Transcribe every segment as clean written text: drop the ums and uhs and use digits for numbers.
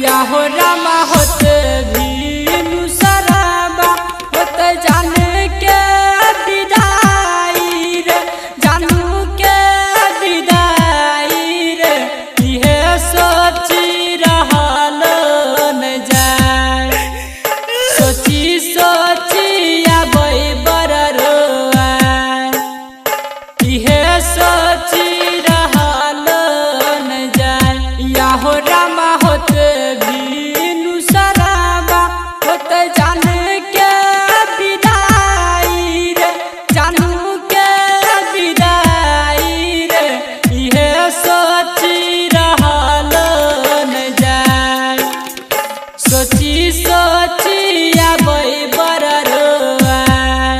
या हो रामा होत भी सराबा होत जाने के विदाई रे जानू के विदाई रे इहे सोची रहल न जाए सोची सोची आबै बड़ रोआए इहे सोची रहल न जाए या हो रामा होत सोची सोची आबै बड़ रोआए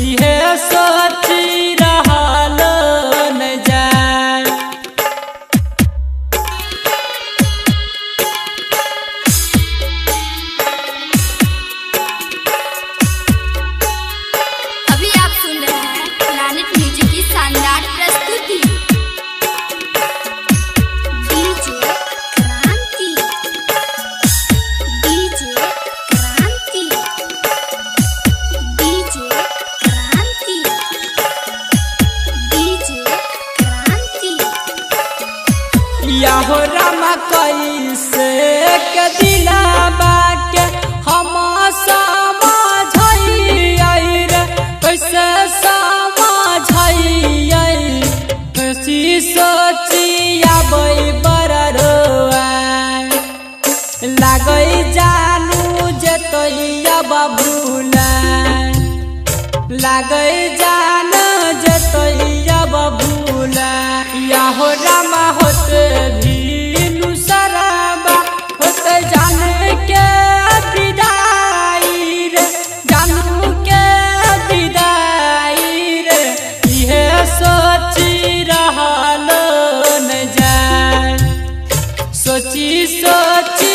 इहे सोची रहल न जाए। अभी आप सुन रहे हैं प्लैनेट म्यूजिक की शानदार प्रस्तुति। या हो रामा कैसे के दिलाबा के हम समझाई रे कैसे समझाई कैसी सोची आबै बड़ रोआए लागै जानू जतैया बबुलाए लागै जान जतैया बबुलाए या हो रामा होत भी सराबा होत जाने के विदाई रे जानू के विदाई रे इहे सोची रहल न जाए सोची सोची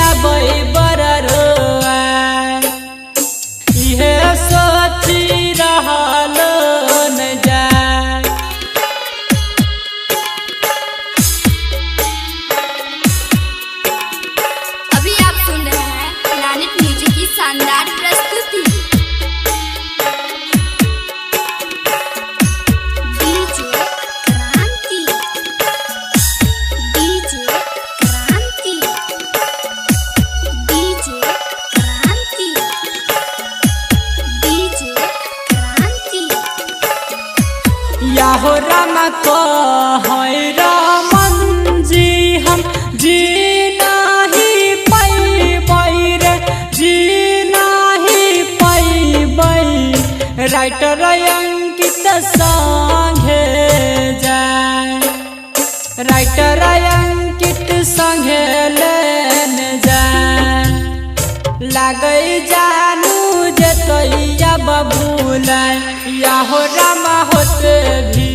आबै बड़ रोआए इहे सोची रहल न जाए। अभी आप सुन रहे हैं प्लैनेट म्यूजिक की शानदार प्रस्तुति। डीजे क्रांति डीजे क्रांति डीजे क्रांति डीजे क्रांति। या हो रामा कहै रमन जी हम जी नहीं पैबै रे जी नहीं पैबै राइटर अंकित संगे जाए राइटर अंकित संगे लेन जाए लागै जानू जतैया बबुलाए या हो रामा होत भी